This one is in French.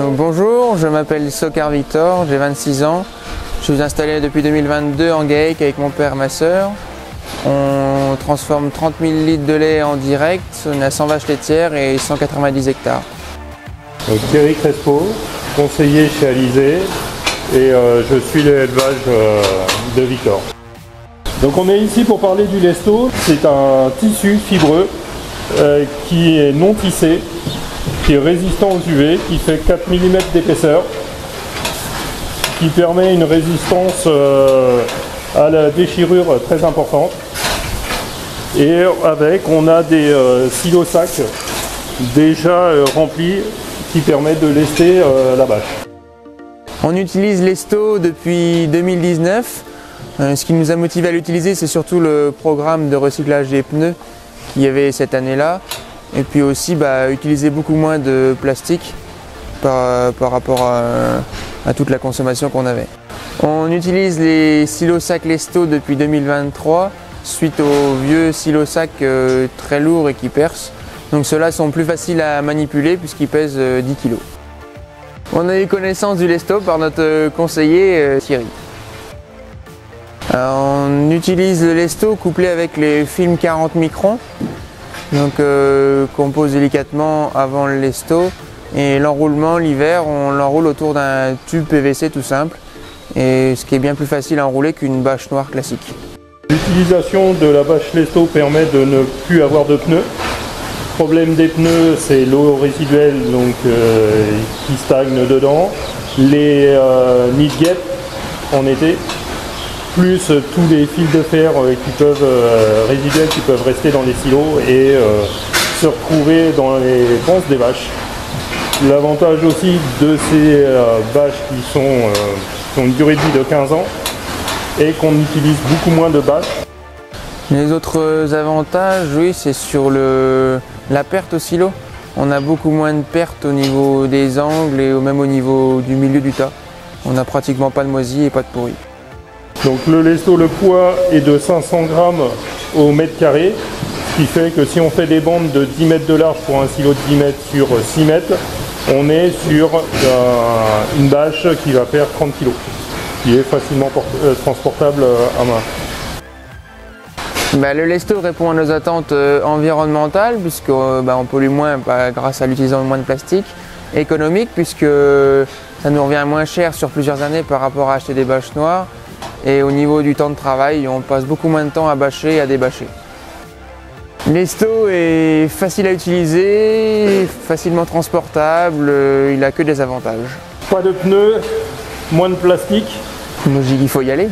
Donc, bonjour, je m'appelle Sokar Victor, j'ai 26 ans. Je suis installé depuis 2022 en GAEC avec mon père et ma soeur. On transforme 30 000 litres de lait en direct, on a 100 vaches laitières et 190 hectares. Donc, Thierry Crespo, conseiller chez Alizé, et je suis l'élevage de Victor. Donc on est ici pour parler du Lesto. C'est un tissu fibreux qui est non tissé, qui est résistant aux UV, qui fait 4 mm d'épaisseur, qui permet une résistance à la déchirure très importante. Et avec, on a des silos-sacs déjà remplis qui permettent de lester la vache. On utilise Lesto depuis 2019. Ce qui nous a motivé à l'utiliser, c'est surtout le programme de recyclage des pneus qu'il y avait cette année-là. Et puis aussi utiliser beaucoup moins de plastique par rapport à toute la consommation qu'on avait. On utilise les silos-sacs Lesto depuis 2023 suite aux vieux silos-sacs très lourds et qui percent. Donc ceux-là sont plus faciles à manipuler puisqu'ils pèsent 10 kg. On a eu connaissance du Lesto par notre conseiller Thierry. On utilise le Lesto couplé avec les films 40 microns, donc qu'on pose délicatement avant le Lesto, et l'enroulement l'hiver on l'enroule autour d'un tube PVC tout simple, et ce qui est bien plus facile à enrouler qu'une bâche noire classique. L'utilisation de la bâche Lesto permet de ne plus avoir de pneus. Le problème des pneus, c'est l'eau résiduelle qui stagne dedans, les nids de guêpes en été, plus tous les fils de fer résiduels qui peuvent rester dans les silos et se retrouver dans les panses des vaches. L'avantage aussi de ces vaches qui ont une durée de vie de 15 ans est qu'on utilise beaucoup moins de bâches. Les autres avantages, oui, c'est sur la perte au silo. On a beaucoup moins de pertes au niveau des angles et même au niveau du milieu du tas. On n'a pratiquement pas de moisis et pas de pourri. Donc le Lesto, le poids est de 500 grammes au mètre carré, ce qui fait que si on fait des bandes de 10 mètres de large pour un silo de 10 mètres sur 6 mètres, on est sur une bâche qui va faire 30 kg, qui est facilement transportable à main. Le Lesto répond à nos attentes environnementales puisqu'on pollue moins grâce à l'utilisation de moins de plastique, économique puisque ça nous revient moins cher sur plusieurs années par rapport à acheter des bâches noires. Et au niveau du temps de travail, on passe beaucoup moins de temps à bâcher et à débâcher. Lesto est facile à utiliser, facilement transportable, il n'a que des avantages. Pas de pneus, moins de plastique. Moi je dis qu'il faut y aller.